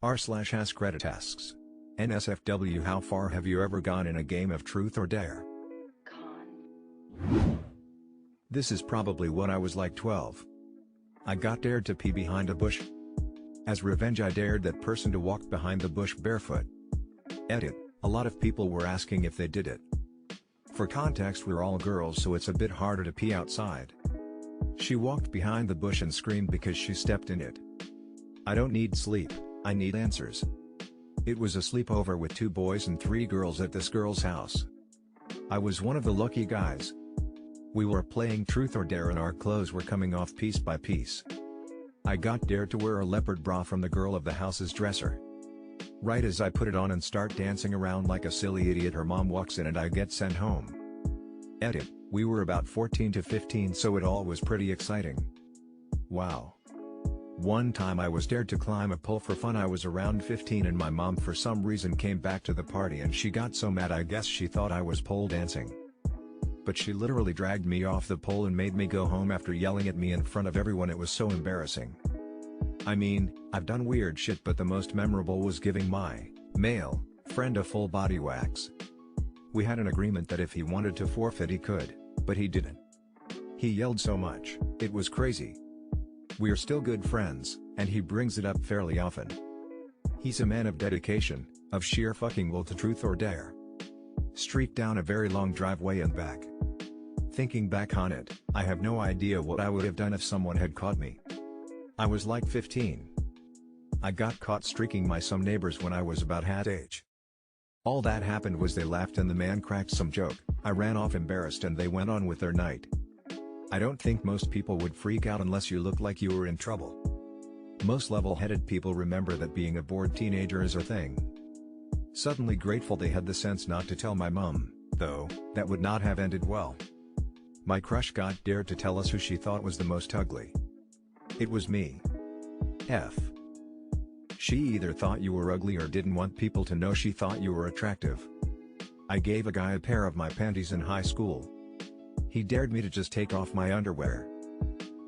r/AskReddit asks. NSFW, how far have you ever gone in a game of truth or dare? This is probably when I was like 12. I got dared to pee behind a bush. As revenge, I dared that person to walk behind the bush barefoot. Edit: a lot of people were asking if they did it. For context, we're all girls, so it's a bit harder to pee outside. She walked behind the bush and screamed because she stepped in it. I don't need sleep, I need answers. It was a sleepover with 2 boys and 3 girls at this girl's house. I was one of the lucky guys. We were playing truth or dare and our clothes were coming off piece by piece. I got dared to wear a leopard bra from the girl of the house's dresser. Right as I put it on and start dancing around like a silly idiot, her mom walks in and I get sent home. Edit: we were about 14 to 15, so it all was pretty exciting. Wow. One time I was dared to climb a pole for fun. I was around 15 and my mom for some reason came back to the party and she got so mad, I guess she thought I was pole dancing. But she literally dragged me off the pole and made me go home after yelling at me in front of everyone. It was so embarrassing. I mean, I've done weird shit, but the most memorable was giving my male friend a full body wax. We had an agreement that if he wanted to forfeit he could, but he didn't. He yelled so much, it was crazy. We're still good friends, and he brings it up fairly often. He's a man of dedication, of sheer fucking will to truth or dare. Streaked down a very long driveway and back. Thinking back on it, I have no idea what I would have done if someone had caught me. I was like 15. I got caught streaking my some neighbors when I was about that age. All that happened was they laughed and the man cracked some joke, I ran off embarrassed and they went on with their night. I don't think most people would freak out unless you look like you were in trouble. Most level-headed people remember that being a bored teenager is a thing. Suddenly grateful they had the sense not to tell my mom, though, that would not have ended well. My crush got dared to tell us who she thought was the most ugly. It was me. She either thought you were ugly or didn't want people to know she thought you were attractive. I gave a guy a pair of my panties in high school. He dared me to just take off my underwear.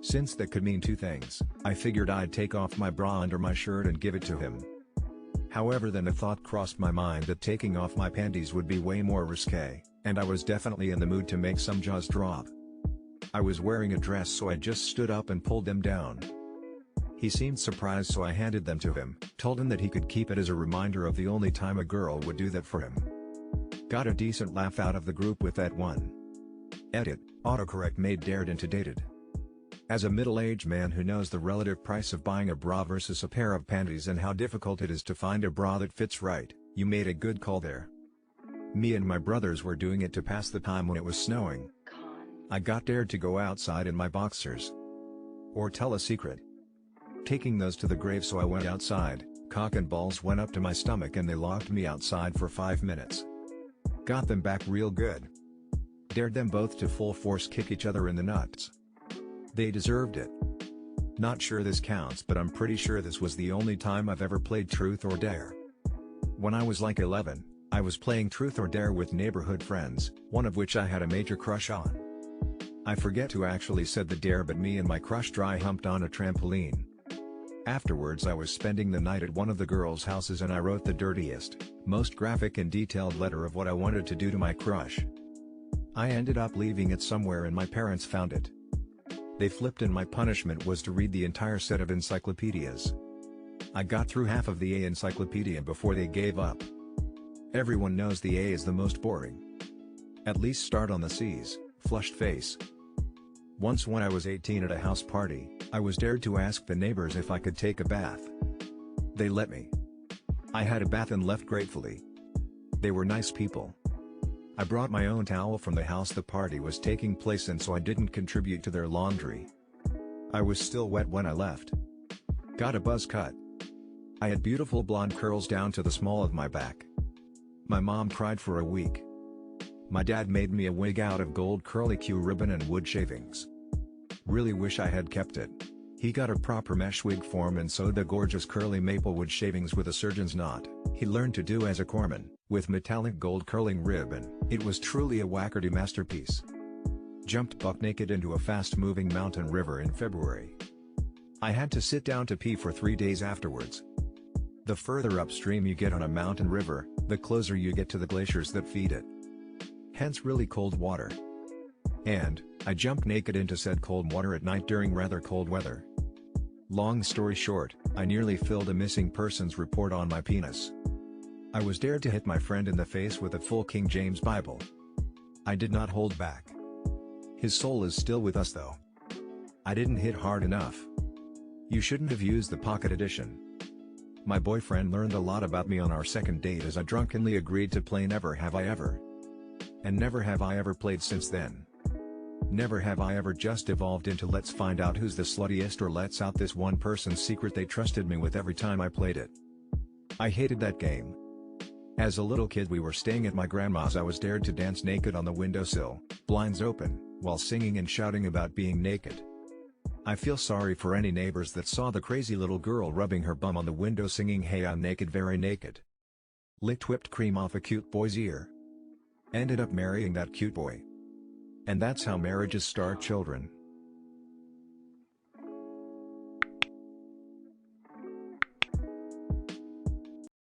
Since that could mean 2 things, I figured I'd take off my bra under my shirt and give it to him. However, then a thought crossed my mind that taking off my panties would be way more risque, and I was definitely in the mood to make some jaws drop. I was wearing a dress, so I just stood up and pulled them down. He seemed surprised, so I handed them to him, told him that he could keep it as a reminder of the only time a girl would do that for him. Got a decent laugh out of the group with that one. Edit: autocorrect made dared into dated. As a middle-aged man who knows the relative price of buying a bra versus a pair of panties and how difficult it is to find a bra that fits right, you made a good call there. Me and my brothers were doing it to pass the time when it was snowing. I got dared to go outside in my boxers. Or tell a secret. Taking those to the grave, so I went outside, cock and balls went up to my stomach and they locked me outside for 5 minutes. Got them back real good. Dared them both to full force kick each other in the nuts. They deserved it. Not sure this counts, but I'm pretty sure this was the only time I've ever played truth or dare. When I was like 11, I was playing truth or dare with neighborhood friends, one of which I had a major crush on. I forget who actually said the dare, but me and my crush dry humped on a trampoline. Afterwards I was spending the night at one of the girls' houses and I wrote the dirtiest, most graphic and detailed letter of what I wanted to do to my crush. I ended up leaving it somewhere and my parents found it. They flipped and my punishment was to read the entire set of encyclopedias. I got through half of the A encyclopedia before they gave up. Everyone knows the A is the most boring. At least start on the C's, flushed face. Once when I was 18 at a house party, I was dared to ask the neighbors if I could take a bath. They let me. I had a bath and left gratefully. They were nice people. I brought my own towel from the house the party was taking place in, so I didn't contribute to their laundry. I was still wet when I left. Got a buzz cut. I had beautiful blonde curls down to the small of my back. My mom cried for a week. My dad made me a wig out of gold curly Q ribbon and wood shavings. Really wish I had kept it. He got a proper mesh wig form and sewed the gorgeous curly maple wood shavings with a surgeon's knot he learned to do as a corpsman, with metallic gold curling ribbon. It was truly a wackerty masterpiece. Jumped buck naked into a fast-moving mountain river in February. I had to sit down to pee for 3 days afterwards. The further upstream you get on a mountain river, the closer you get to the glaciers that feed it. Hence really cold water. And, I jumped naked into said cold water at night during rather cold weather. Long story short, I nearly filled a missing persons report on my penis. I was dared to hit my friend in the face with a full King James Bible. I did not hold back. His soul is still with us though. I didn't hit hard enough. You shouldn't have used the pocket edition. My boyfriend learned a lot about me on our second date as I drunkenly agreed to play Never Have I Ever. And never have I ever played since then. Never have I ever just evolved into let's find out who's the sluttiest or let's out this one person's secret they trusted me with every time I played it. I hated that game. As a little kid we were staying at my grandma's. I was dared to dance naked on the windowsill, blinds open, while singing and shouting about being naked. I feel sorry for any neighbors that saw the crazy little girl rubbing her bum on the window singing "Hey I'm naked, very naked." Licked whipped cream off a cute boy's ear. Ended up marrying that cute boy. And that's how marriages start, children.